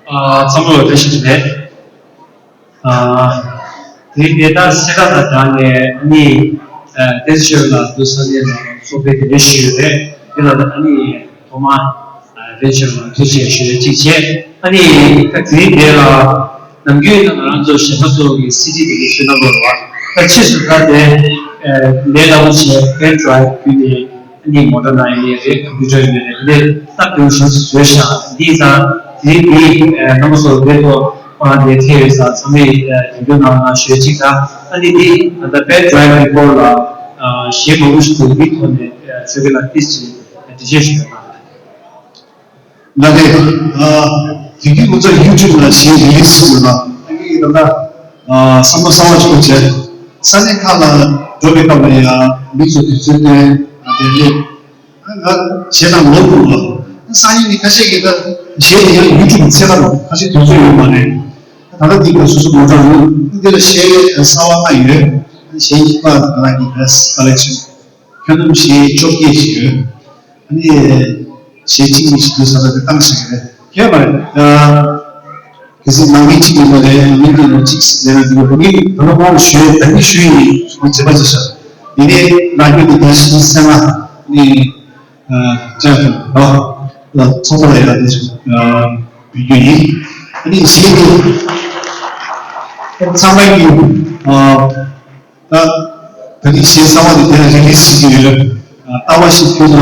정말 되시네. 되게 세가다 단에 아니 대시가 두선에 소비의 이슈에 그러다 아니 도마 대시가 두시의 지체 아니 그들이라 남겨있는 나라도 시험속에 CG들이 지나가고 같이 가대 내다우시 펜드라이브 그게 아니 모더나이즈의 컴퓨터인데 딱 그 시츄에이션 디자 이 너무서 그래도 대체에서 처음에 이거나学习가 아니 이 the bad drive before 시험을 수도 있던데 저기가 있지 디제션 나게 되게 먼저 유튜브나 시에 리스트나 이게 뭔가 삼보사와 제 산에카나 조베카메야 미소 디즈네 아데리 제가 먹고 사인이 가시기가 제가 유튜브 채널로 다시 도저히 만에 다른 디가 수수 모자는 근데 시에 사와가 이래 시가 나라니까 컬렉션 현음시 쪽이지 아니 시행이 그 사람들 당시에 그야말로 그래서 남이 지금에 민들로 내가 지금 거기 돌아가는 쉬에 단기 쉬이 제바지서 이게 나중에 다시 생각 이 제가 초보해야 되죠 비교이 아니 시행이 상당히 거기 시행 상황이 되는 게 있으기를 따와시키는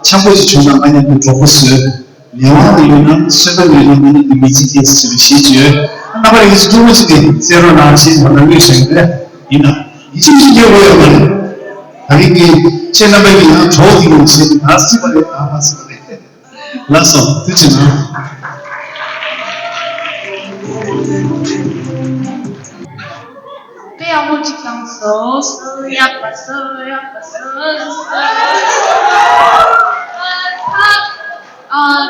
참고시 중간 아니면 조커스 영화는 세번이는 미지티스 시지에 나발이 두 번째 새로 나신 하나님의 생각 이나 이치기로요 아니 제나베기나 저기는 제 나스발에 나왔어요 라서 그치나 아무 직장 써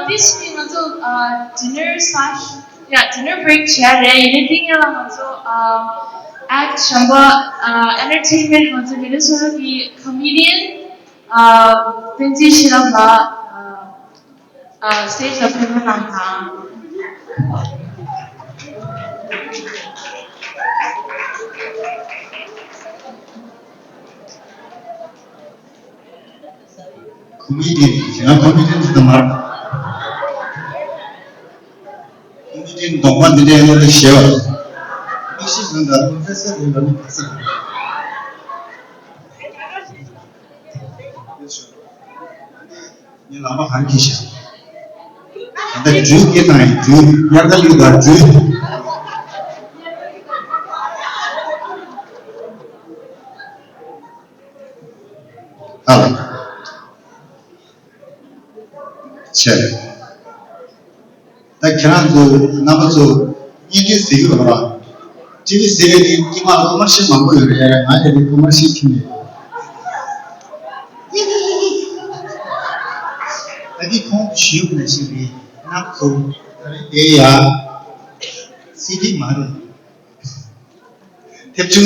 this thing also dinner break chat anything also act entertainment also मेरे साथ की comedian Benji Shirama stage of him comedian, 제가 comedian도 말. comedian 동반들의 노래 쉬어. 미시는 다 프로페서를 너무 봤어. 이 라마 한 기시. 근데 주게 나이 주 야달리가 주. 아. 체. 딱 그냥 그 나머지 이게 세게 봐라. 지금 세게 이만 그만씩 먹고 그래. 아니 그만씩 키네. 여기 콩 쉬운 것이 나고 에야 시기 말은 대충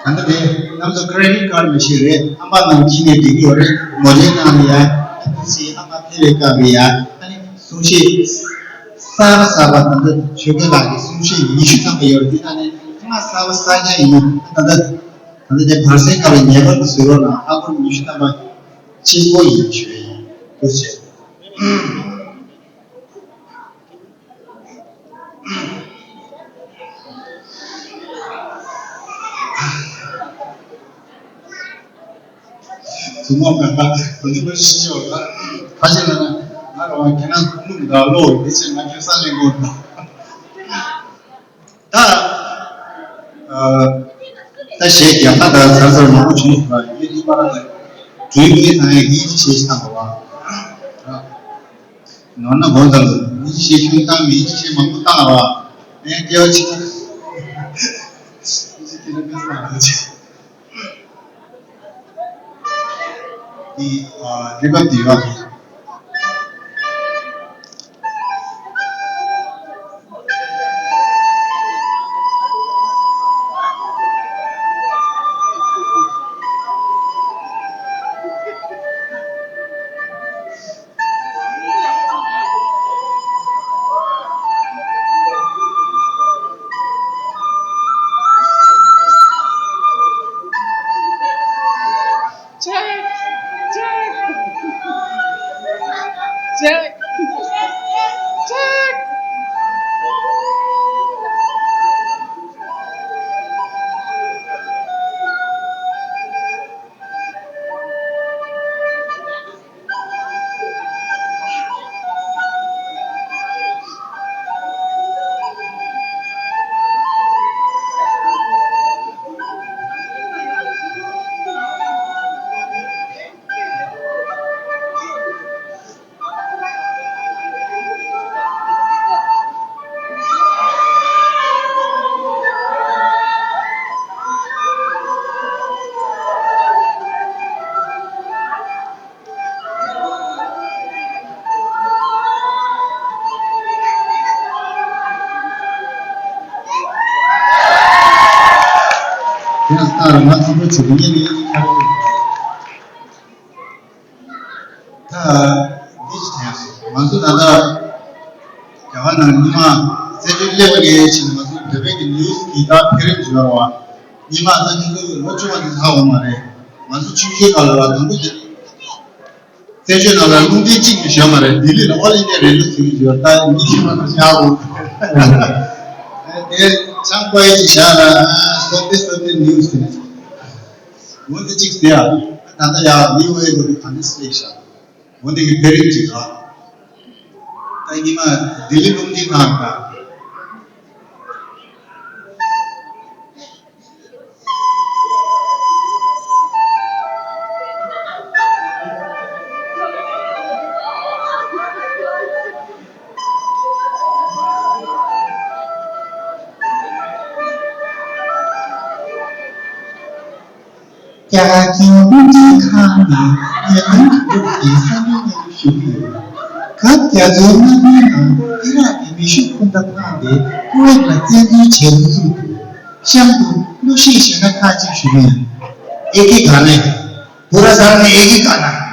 안데 남자 크레딧 카드 메시레 한번 키네 되기 어려 머리나야 시 아마 필레카비야 아니 수시 사바사바한테 쇼게라기 수시 23개 열지나네 하나 사바사냐 이 나다 근데 벌새까지 네번 쓰러나 하고 23번 친구 이슈에 그렇지 두모가 어디서 시죠? 사실은 나로 그냥 공부가 로 이제 막 교사는 거. 다시 양나다 사설 너무 좋아. 이 말은 주의에 나의 이지시한 거와. 너는 뭐든 이지시 평당 이지시 먹고 따라와. 내가 깨어지. 이제 이런 거 하지. 이 리버티가 Check. Check. 그냥 맞으면 주변에 하고 다 비슷해요. 맞아 나가 야간은 이마 세줄레버게 지금 맞아 베베기 뉴스 기다 페렌 주라와 이마 그 로초한테 사고 말해 맞아 주게 갈라 당고지 세줄나라 문제 찍기 시험 말해 딜리는 올리네 렐루스 주었다 이시만 하고 Sampai di sana, sampai news ni. Mungkin cik dia, tanda ya new itu translation. Mungkin kita beri juga. Tapi mah Delhi mungkin nak. Yakin kami yang bisa menyusul. Kata zaman ira dimisuk untuk kami, kuatlah jadi jenuh. Siapa nusi sana kaji sudah. Eki gaana, pura saran में eki gaana.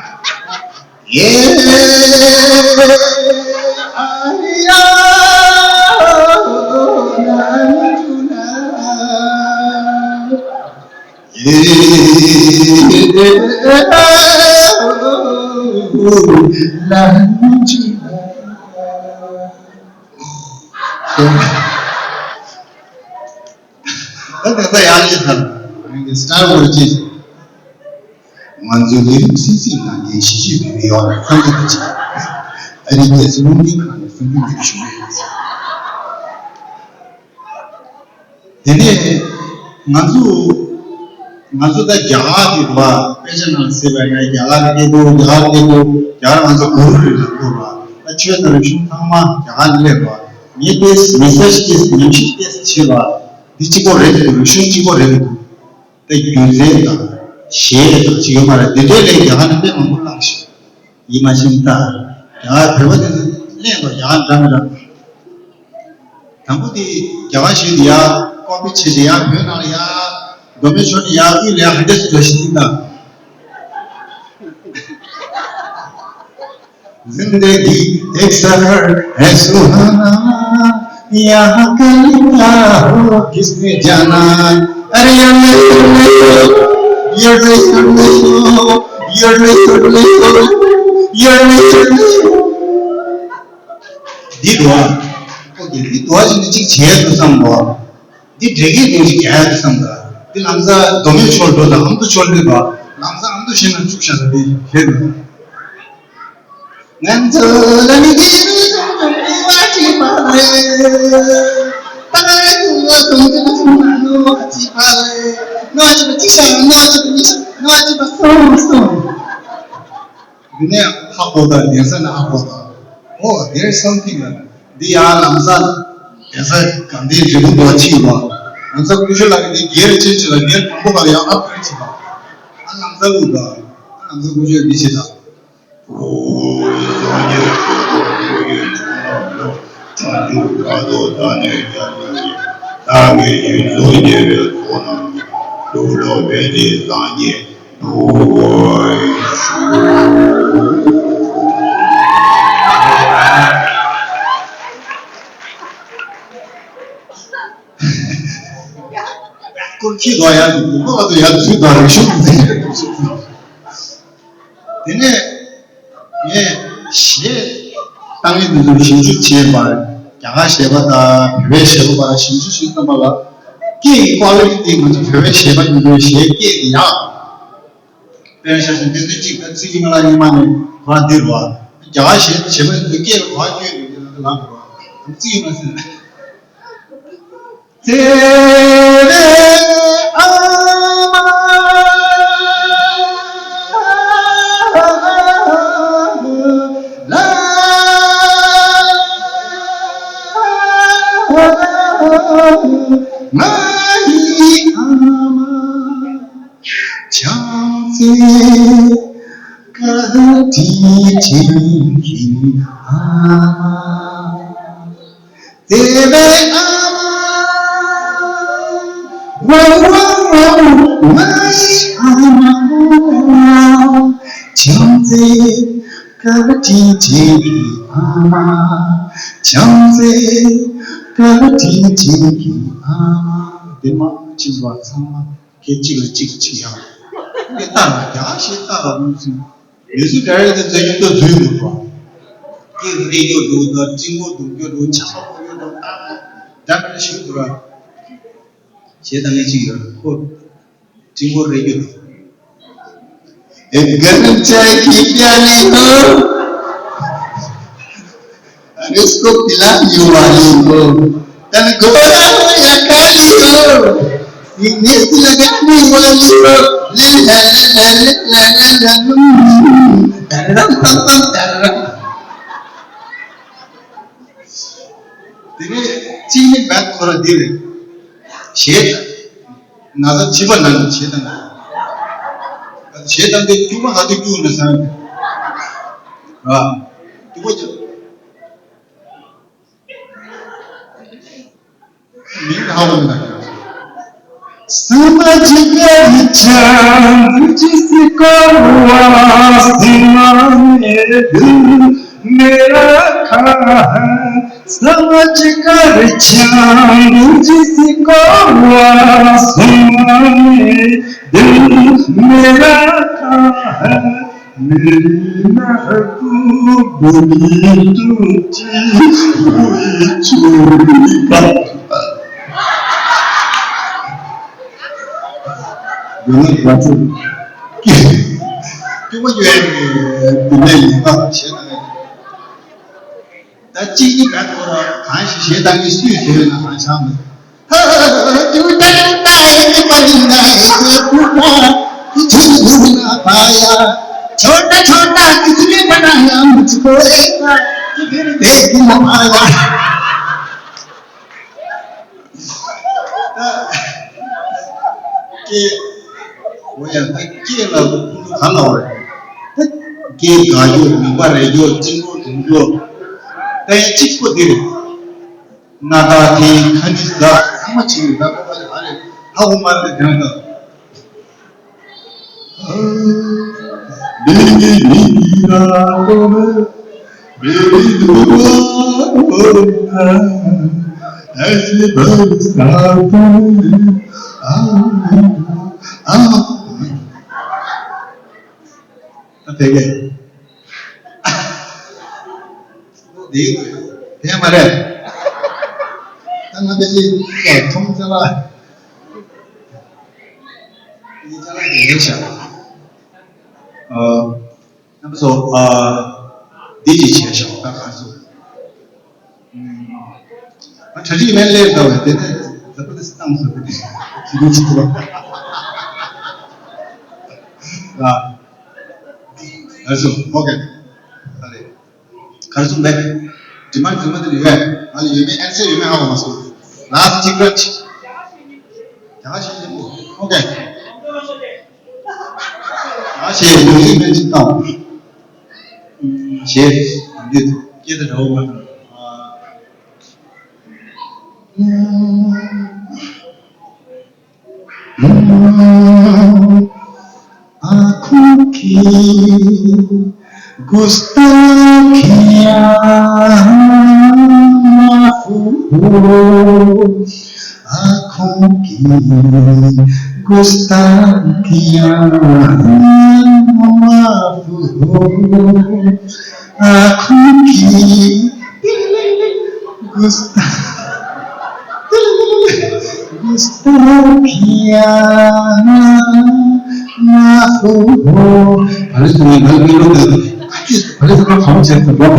ये आया Star Wars Manzuri sisi na ye shishi bibi ona kanga kichi ari ye sungi kana sungi kichi dene manzu da jaha diwa personal seva na jaha ke do jaha manzu guru ko ba achhe taraf shun kama jaha le ba ye bes research kes nimshi kes cheva dichi ko re do shun chi ko re do te bize da share 지금 말해 내려내 야한데 몰라시 이 맛인다 야 배워든 내가 야한 장이라 당부디 야하시디야 커피치디야 변하리야 도메쇼디야 이래 한데스 것이다 जिंदगी एक सफर है सुहाना यहाँ कलिया हो किसने जाना अरे di dua jadi cik cek tu sama di degi tu cik cek tu sama di lamza domain short tu dah, ham tu short tu dah lamza ham tu shen cuk shen tu shen nganzo lani diru wajib pale tangan tu tu tu wajib pale no wajib tisha no wajib so ini hapoda biasa na hapoda oh there is something di alamzan ऐसा कंधे जिबु दोची हुआ हमसे कुछ लगे कि gear चीज चला gear पंपो का या अब कुछ था हमसे हुआ हमसे कुछ दिशे था ओ ये ताजु कादो दाने तागे युलोजे कोना लोलो बेदे दाने ओय 그렇게 넣어야지. 뭐가 또 야도 나를 쉬운데. 얘네, 얘 시 땅에도 신주 제발 야가 세바다 배배 세바다 신주 신도 말라 게 퀄리티 먼저 배배 세바 이거 세게야 배셔서 되게 지금 지금 말하기만 와들와 야가 세바 그게 와줘야 되는 지금 무슨 तेरे इसको पिला वाली हो तन गोरा हो या काली हो इन्हें लगाने वाली हो ले ला ला ला ला ला तरम तरम तरम तेरे चीनी बात करो दिले शेत नाज़ जीवन ना शेत अंदर क्यों हाथी क्यों न साम हाँ तो वो समझ गई चांद जिसको आसमान में दिल मेरा खा है समझ कर चांद जिसको आसमान में दिल मेरा खा है मेरी महबूब बोली तुझे हुई चोरी You're watching. Chứ có chuyện từ đây không sẽ là đã chỉ cái đó hay sẽ đang cái suy thế là hay sao mà chú đang tay cái phần này sẽ phút qua chú là phải छोटा छोटा किसने बनाया मुझको एक बार फिर देखना आया कि वो यार कि là khá nổi कि gayo miwa rejo jingo dungyo đây chích của đi nada thì khani da sama chini da ko ale hawo mar de jana Begi nira kome, begi dua kona, ऐसे बरसाते ठीक है देख thế mà đây tăng bên đi kẻ không cho lại đi cho lại để xem那么说第几节小大概是成绩里面练到的对这不是当时的记录出来啊还是 OK allez 가르쳐 내 디마ンドで言え아니夢answer夢하고ますラストチクチ다시 OK 다시夢知道写接着头吧आँखों की गुस्ताखियाँ माफ हो आँखों की गुस्ताखियाँ cookie Gustaviana parece que parece que vamos a entender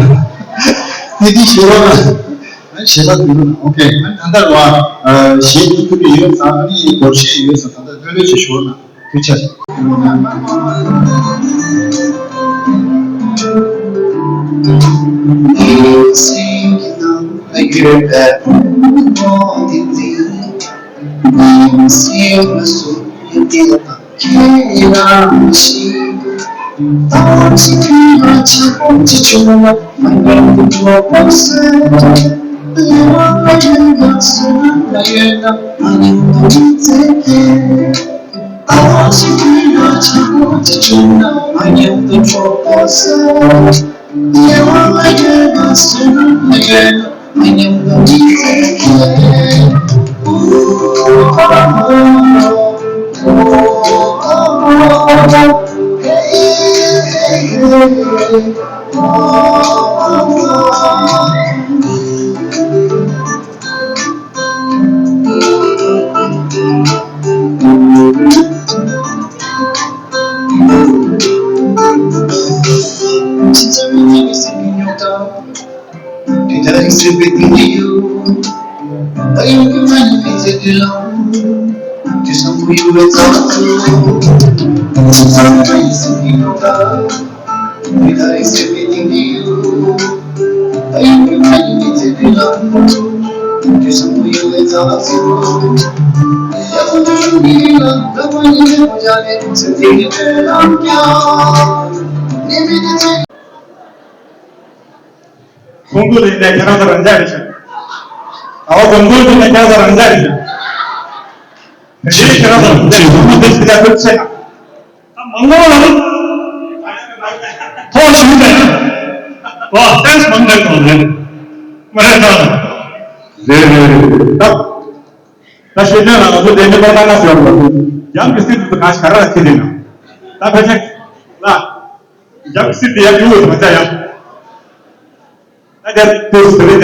Jadi Shirona Shira Kiruna okay Andarwa Shira Kiruna Sami Borshi Yusa Tanda Dole Shirona Kucha Singing like you're that wanting thing See you soon you feel Kira Shi Tansi Kira Chakon Chichuna My name is your person You're my son You're not my Tansi Kira Chakon Chichuna My name is your person You're my son You're not my Since everything is in your dark, did I say everything to you? But you can manipulate it alone. Just know who you will talk to. Since everything is in your dark, did I say everything to you? But you can manipulate it alone. Just know who you will talk to. 공부인데 결혼을 앉아있죠. 공부인데 결혼을 앉아있죠. 제 결혼을 공부인데 그냥 그렇지. 먹는 더 쉽네. 와, 댄스 먹는 거네. 말해서. 네. 나 실제로 나도 내년 받아놨어요. 양 비슷해도 같이 가라 했거든요. 나 그냥 양 비슷해 양 이거 맞아요. 나 또 그래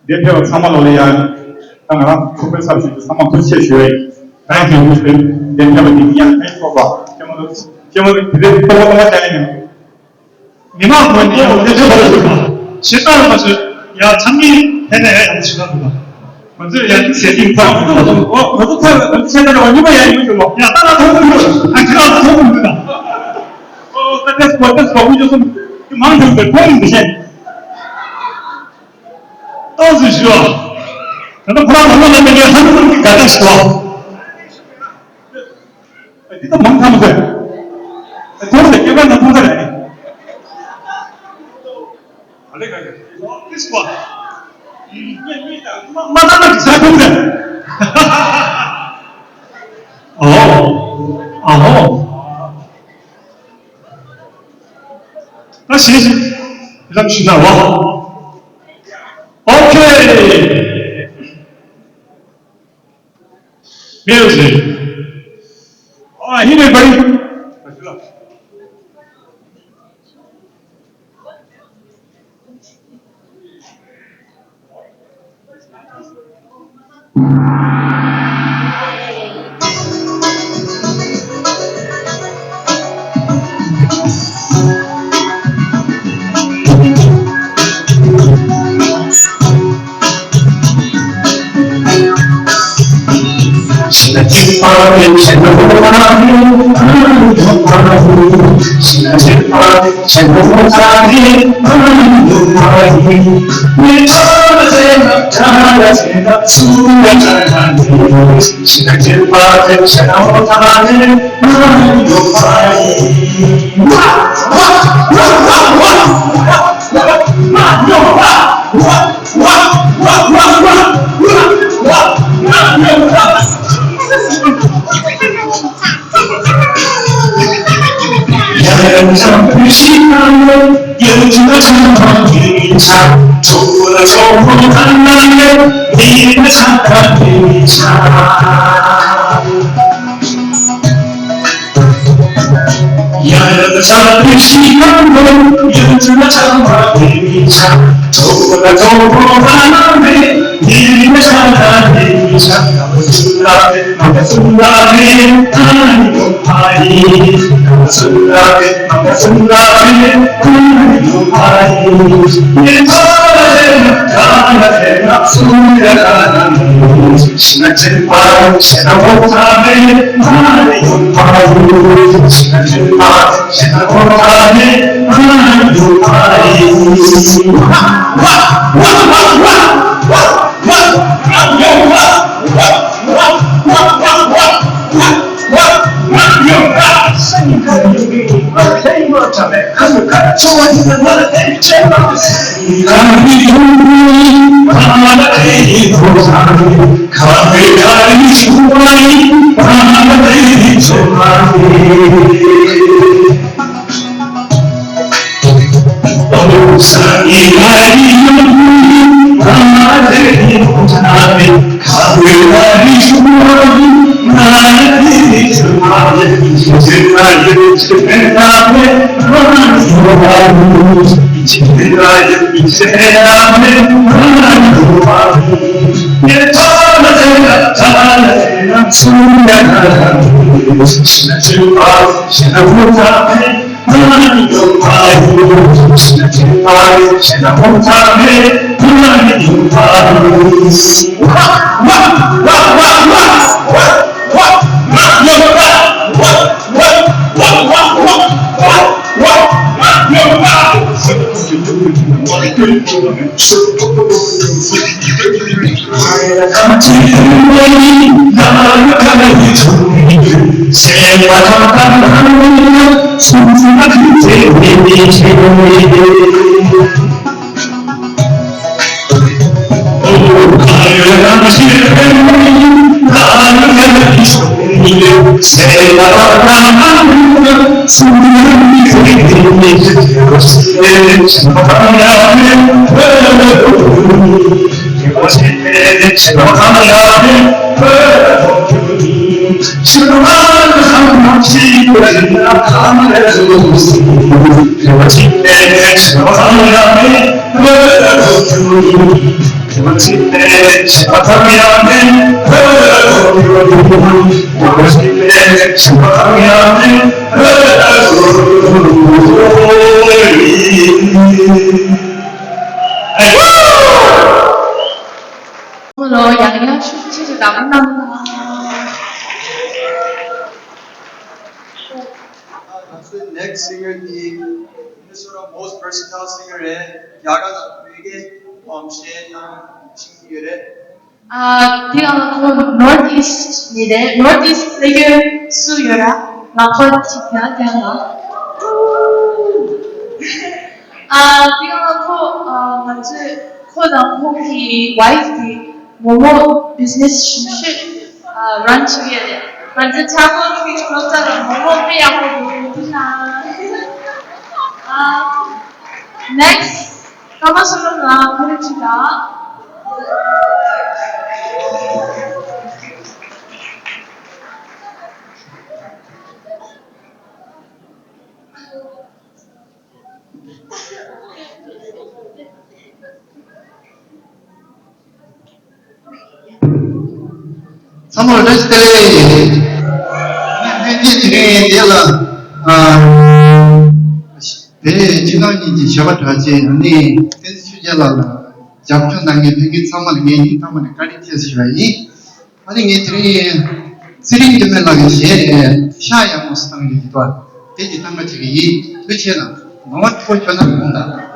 대표 3만 원이야. 당연한 코페 서비스 3만 9천 원에 다른 무슨 대표가 이야 해서 봐. 저는 그래 또 맞아요. 니만 뭐냐 어제 저러고 실제로 가서 야 장미 해내 양치가 그거. 먼저 야 세팅 봐. 어떻게 제대로 얼마야 이거 뭐. 야 따라 도움을 그럼 도움을 준다. 그래서 우리 좀 많은 걸 보는 듯이. 또 주시오. 저는 불안 없는 게 한국 가장 좋아. 이거 멍하면서. 돈을 깨면 통사를 해. 알레가 this one. 만나면 시작합니다. 다시 시작합시다. 와. 오케이. 뮤직. 힘을 버리. 여자들 시간도 요즘 참아내자 저보다네 일을 잘하내자 순간에 하나님 높아이 순간에 하나님 높아이 예전에 가야되나 숨겨가는 지나친 밤 지나 못하네 하나님 높아이 지나친 밤 지나 못하네 하나님 높아이 오늘로 양양 슈트를 나간답니다. Next singer, the Minnesota most versatile singer, 야간 아프에게 신기열에 디가노 Northeast Northeast player 수요라 라퍼티가 되나? 디가노 먼저 코담콩기 와이프 모모 비즈니스 심실 런치에 먼저 자본주의 그렇다면 모모 빼야고 누구나. Next, 까마술로나 보냅시다. Someone just today, 내 지난이지 저것까지 언니 댄스주제라 잡혀당에 백인 사만에 이 사만에 까리티스와이 아니 이들이 스링 좀 나게 시에 샤야 모스당 얘기도 되지 당가 저기 이 그치나 너무 포션을 본다.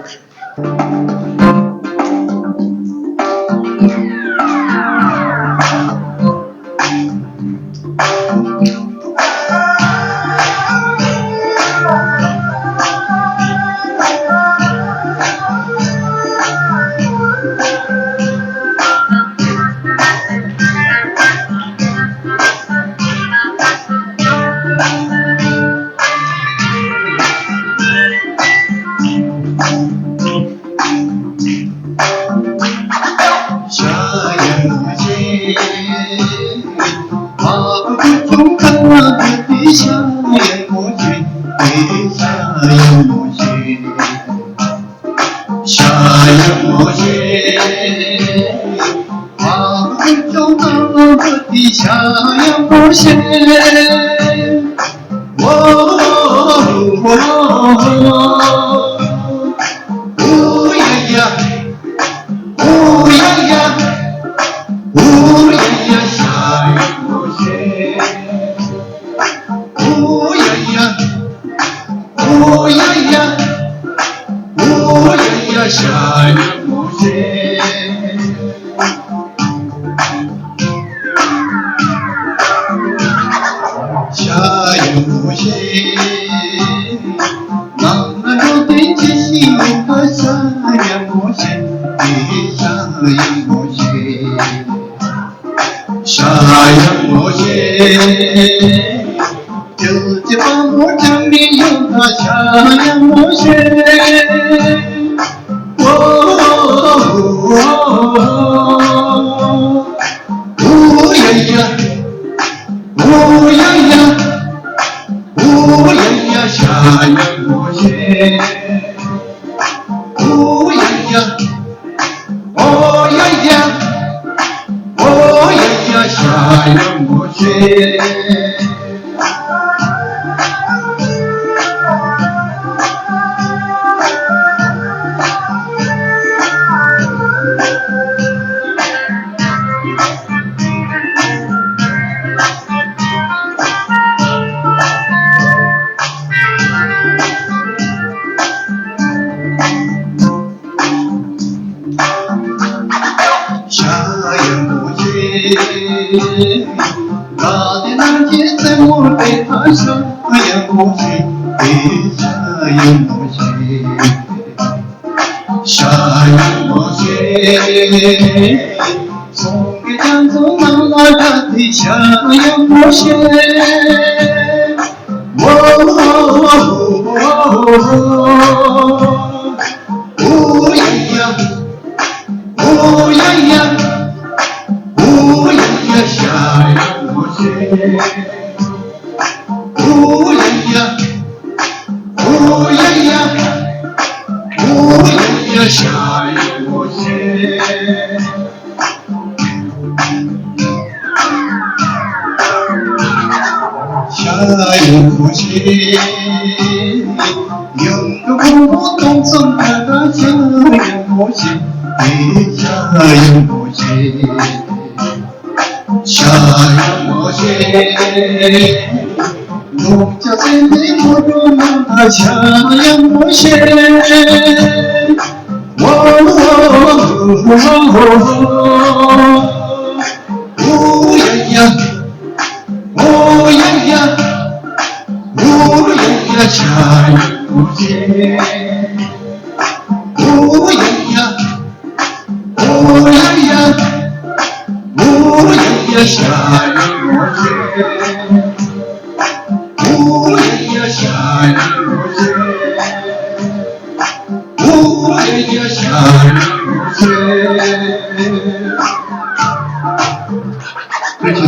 샤야 샤야모시 아무튼 좀 아무튼 샤야모시 오야야 오야야 오야야 샤야모시 오야야 오야야 오야야 샤야모시 샤야모시 만나러 되지시니까 샤야모시 샤야모시 저지마 못하니 영가 샤야모시 오야야 오야야 오야야 샤야모시 오야야 오야야 오야야 샤야모시 나의 날개 때문에 샤야모시 샤야모시 속에 잔소만 나가디 샤야모시 오야야 오야야 오야야 샤야모시 오야야 오야야 오야야 샤야모시 샤야모시 영국으로 동성가가 샤야모시 샤야모시 샤야모시 녹자생이 모르는 샤야모시 오야야 오야야 오야야 샤야모시 오야야 오야야 오야야 샤야모시 오야야 샤야모시 오야야 샤야모시 그렇죠.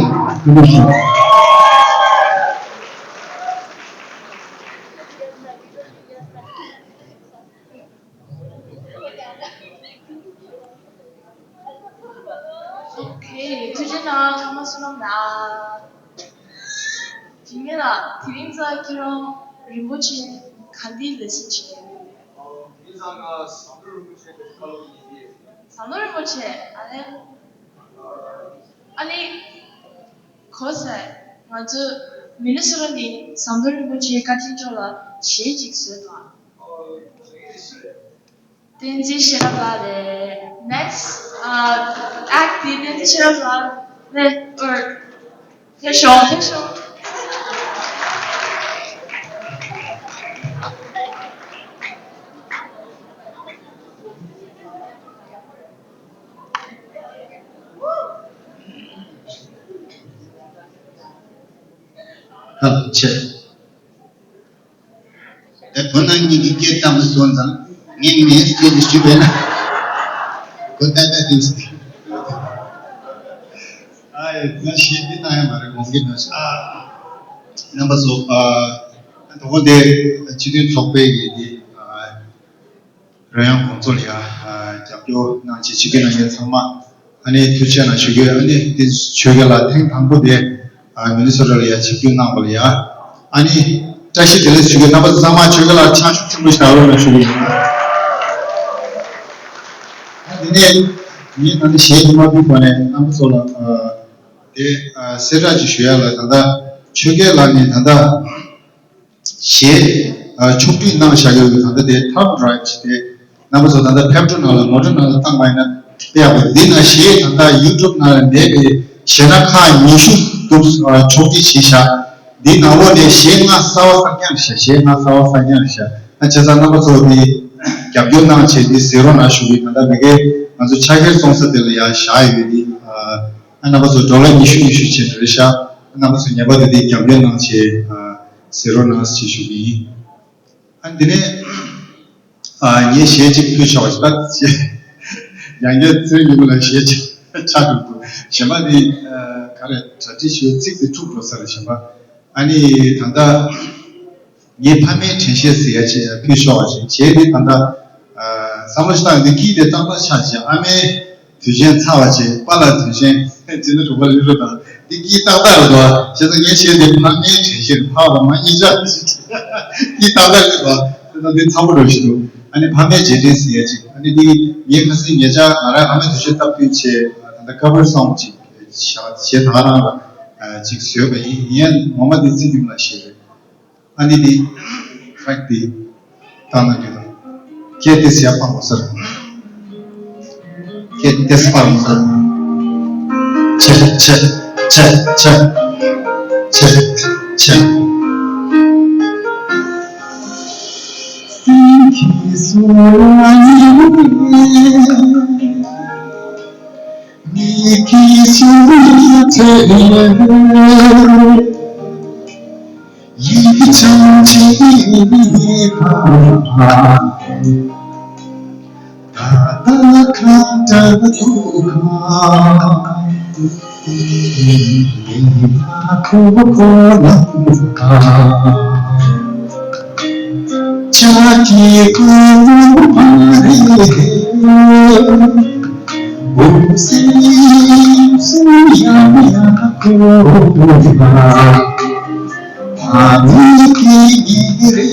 오케이, 두진아, 정말스럽 나. 김민아, 디림사 키로 림보치 간디 레시치. 인사가 삼도를 묻히는 kalori 산노를 보치 안 해? 아니, 거세. 맞아. 미니스런이 산노를 보치 같은 줄라 제직스다. 딘지 싫어하네. Next, act 딘지 싫어하. 네, 해쇼. अच्छा Eponan ni kita musonza ni mesti distribuena kota tadi ay na shidi na ya mare mongi na number so the one day children topic Rayang Konsolia, Japio, Nanchi Chicken and Sama, Ani Tuchana Sugar, Ani this sugar Latin Tango de Minnesota Chicken Nambalia, Ani Tashi Sugar Naba Sama Sugar, Chanch to Mishara Sugar. And the shade might be one and Amsola, Seraj Shuela, Sugar Lani, and the shade. Chukti na shagal with the top drive, the numbers of the patronal, modern Tangmina, they have within a shade and the YouTube na and they Shenaka Nishu Tubs Chukti Shisha, the now they Shena South Fayansha, Shena South Fayansha, and just a numbers of the Gabuna, the Serona Shubi, and the Begay, and the Chagger Sonsa de la Shai with the and numbers of Dollar Nishu Risha, and numbers of Yabba the Gabuna Serona Shishubi. And then, ye shade two choice, but younger 3 people are shade child. Shama the current tradition 62% Shama. Any Tanda ye pame tension CH, two choice, shade Tanda Samustan, the key the Tamba Chacha, Ame Fusion Tawache, Pala Fusion, the key Tanda, she doesn't get the pame tension, power, money judge. 이 다가가 그 타버리시고 아니 밤에 제대스야지 아니 이 예가스 예자 나라 하면 주셨다 피체 다 커버 성지 제 다라가 직수가 이엔 모마디 지dimla şey 아니 이 팩티 타나게 케테스 야파모서 케테스 파모서 체 Chaki kumare, usi suyaya kuma, pani kiri,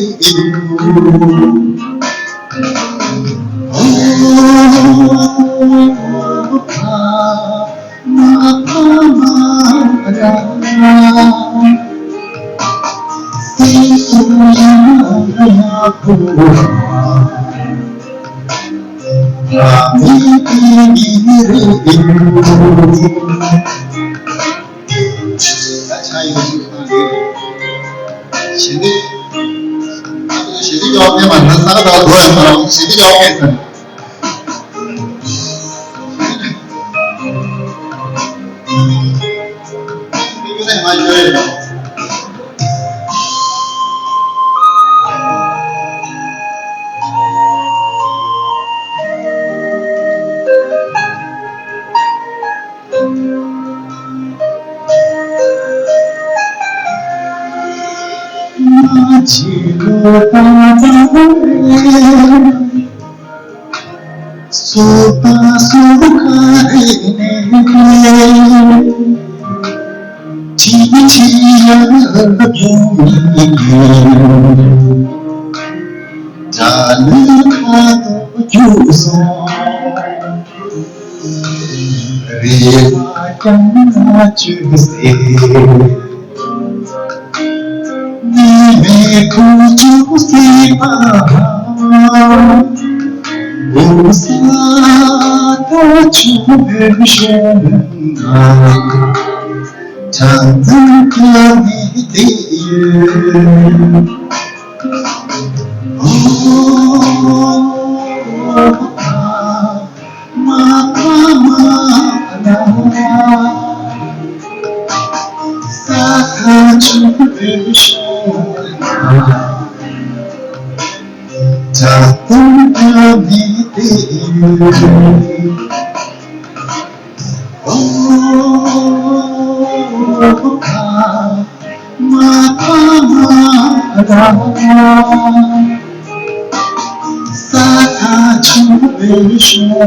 Sata 주의시오나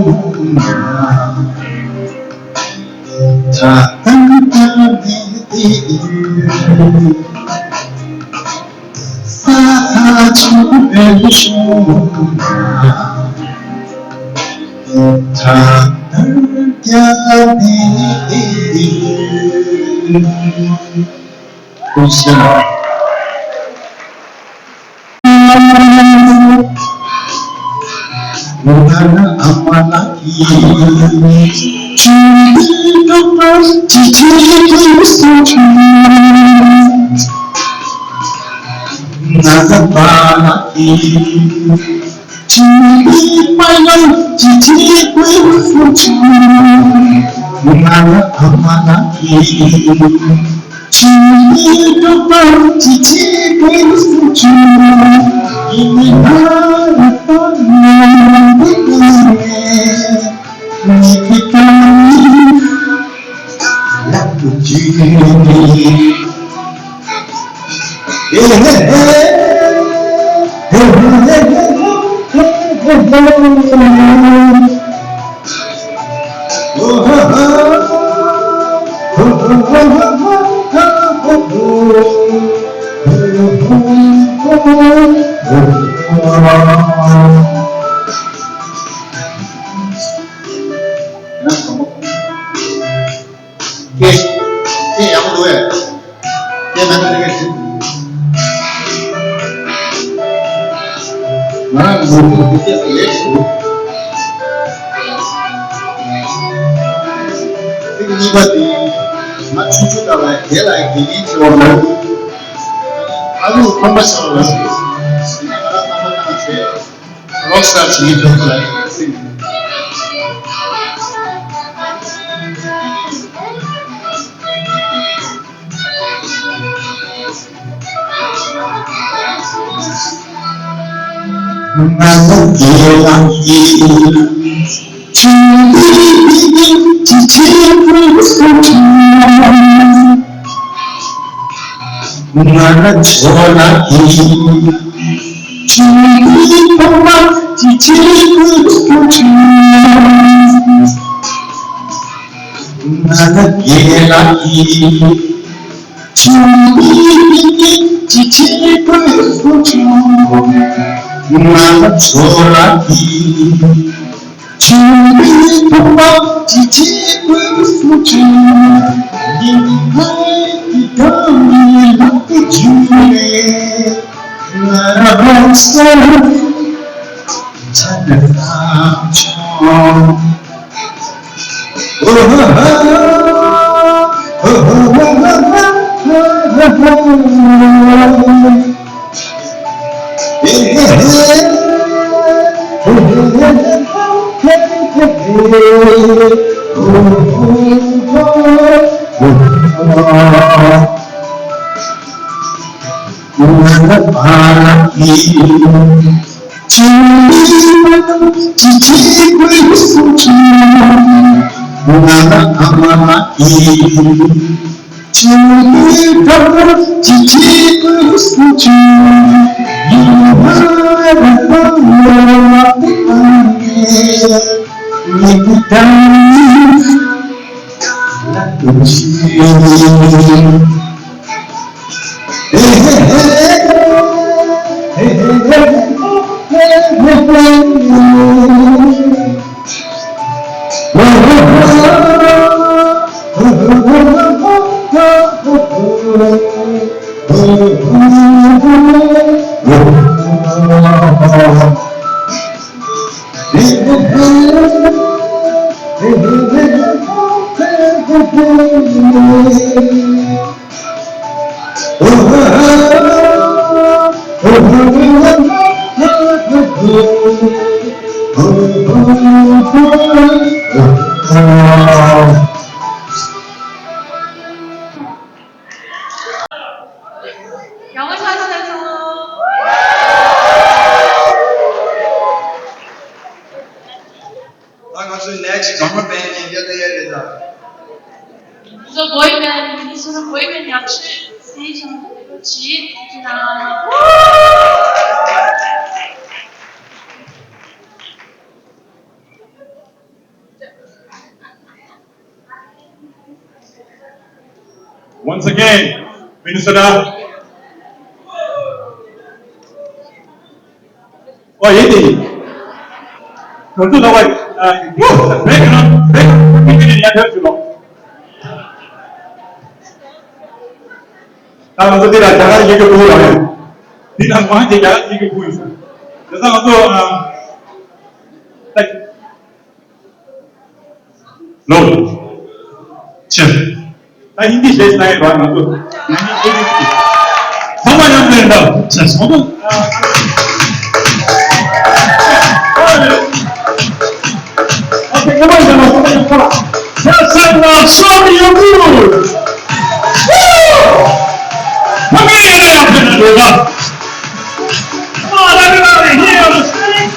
자ตั้งแต่ 영을 찾으세요. next drummer band 연결되어야 우선 보이면 이수는 보이면 약실 스테이션 그렇지 지나 Once again, Minnesota. Oh, ini. Tentu dapat. Break. Ini ada juga. Kalau tidak jangan juga pulang. Tidak mahu jangan juga pulang. Jadi untuk no. Cek. Hindi saya naik orang itu. Sama yang benda. Sama. Okay, come on. That's enough. Show me your moves. Come on, everybody, here on the street.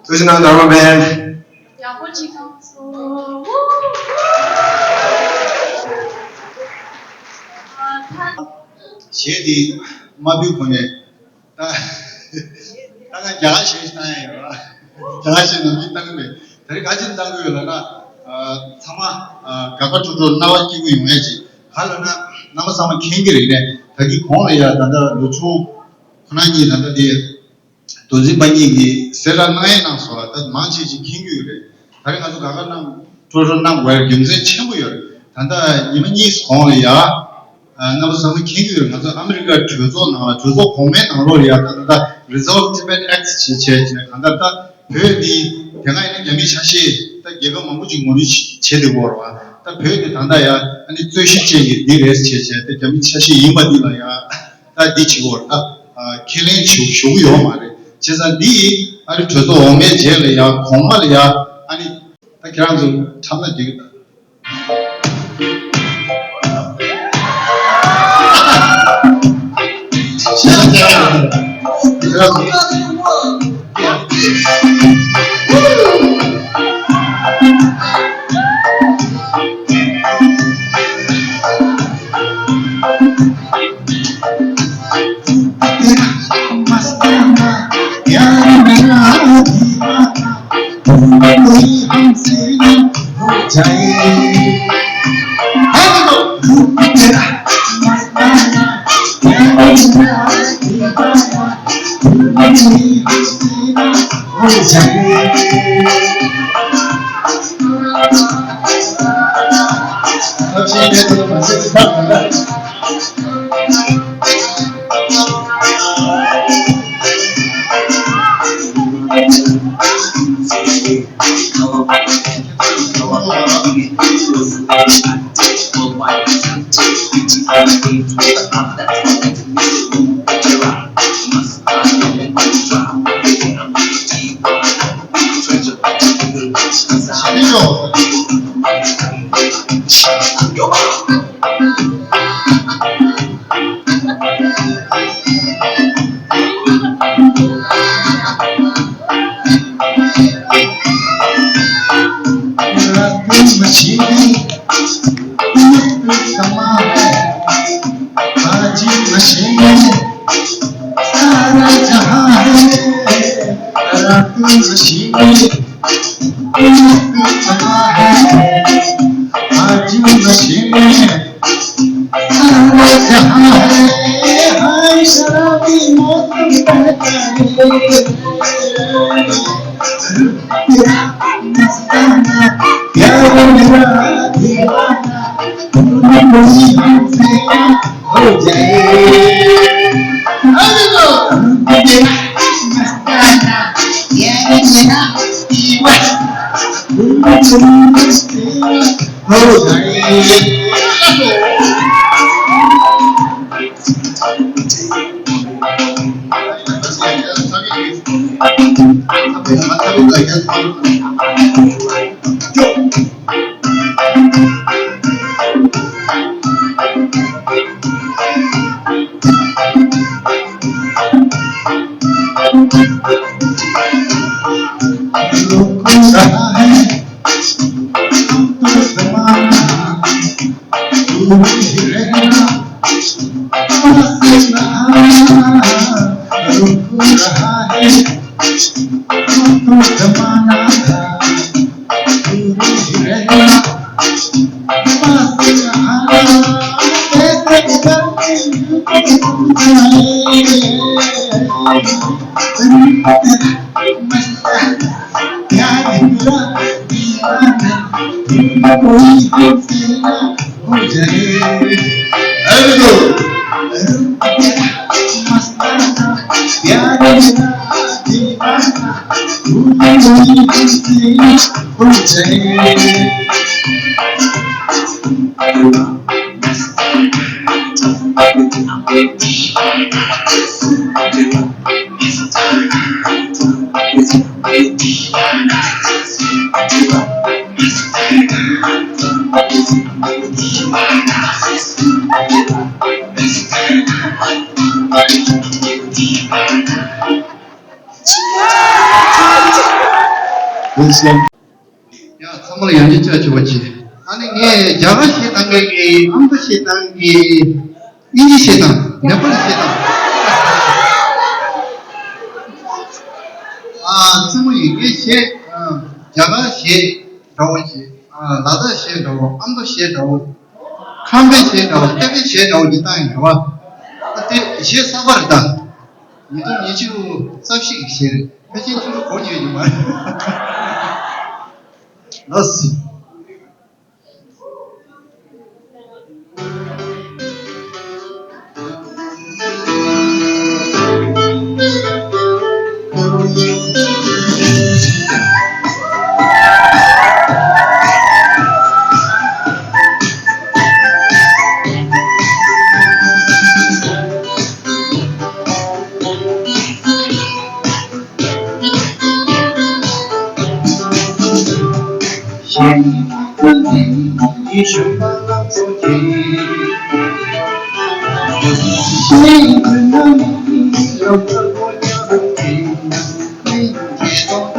Tujuan Dharma Band. 了不起高手。 제디 마비군에 다가 자가시나요. 자가시는 밑당에 다리 가진 당구여나 사마 가가주로 나와지고 있는지 할러나 남아사마 캥기리네 다기 공어야 단다 루추 하나니 단다디 도지바니기 세라나에나 소라다 만치지 캥기래 다리 가지고 가가나 조선남 왜 경제 최고요 단다 이만이 공어야 남아사마 캥기를 가서 아메리카 주소 공매 나로야 단다 리졸티먼트 액트 제제 간다다 배디 대가에는 점이 사실 딱 얘가 뭔지 모르지 제대로 와. 딱 배디 단다야 아니最실제기 니레스 제제 점이 사실 이마디라야 딱 디치고 킬링 쇼요 말에 제가 니 아니 저도 오메 제래야 공말이야 아니 딱 그런 참나 되겠다. 야, 참으로 연주자 주었지. 아니, 게 자가시 단계기, 암부시 단계, 인디 세상, 네팔 세상. 정말 이게 세, 자가 세, 나오지. 나도 세, 나오, 암도 세, 나오, 칸베 세, 나오, 때게 세, 나오지, 땅이 나와. 그때 세 사발이다. 이도 이주 섭식 세, 회신 주로 고지하지 마. 너스.一生慢慢走进，谁可能让这国家的命，每天都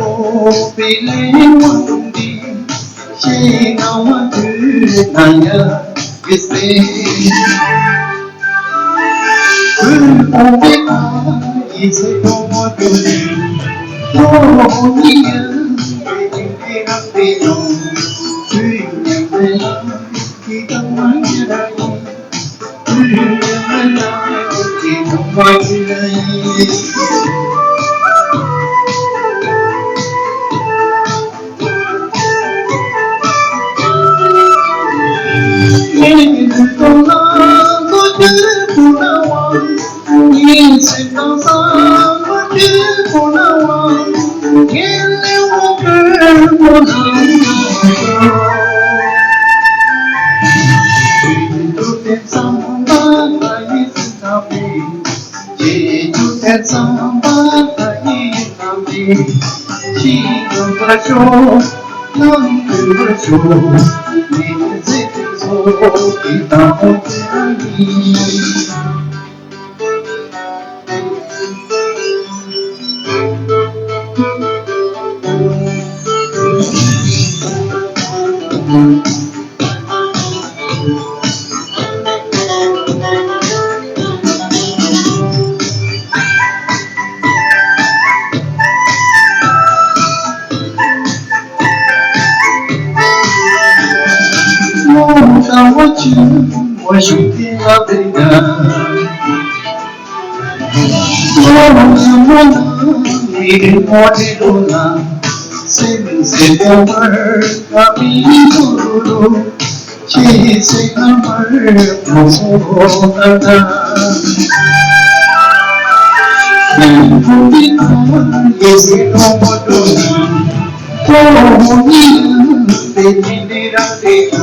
被雷忘记，谁让我去那样一岁？不被他一切都我丢弃，我一人被经历了被动。我兄弟啊，对呀，我什么能你我的路啦，谁谁的味儿啊，比不如，谁谁的味儿不错啊。幸福的他也是让我懂你，我被你的让的痛。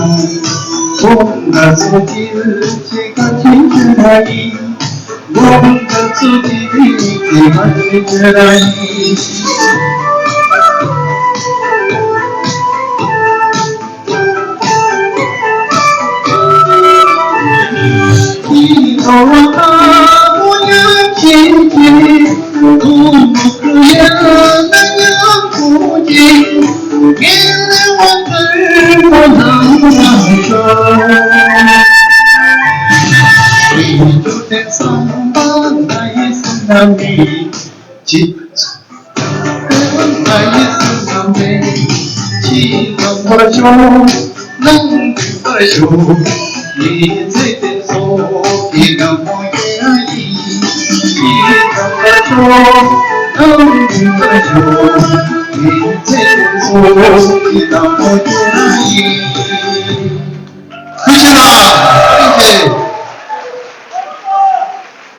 뭔가 소리를 제가 힘들어하니 뭔가 소리를 제가 힘들어하니 이거와 뭐야 길게 그야 나야 보지 일레와들 원하면서 주된 선바 나의 순남이 나의 순남이 지나봐줘 난 그봐줘 이제된 소리가 뭐야 지나봐줘 난 그봐줘 이제된 소리가 뭐야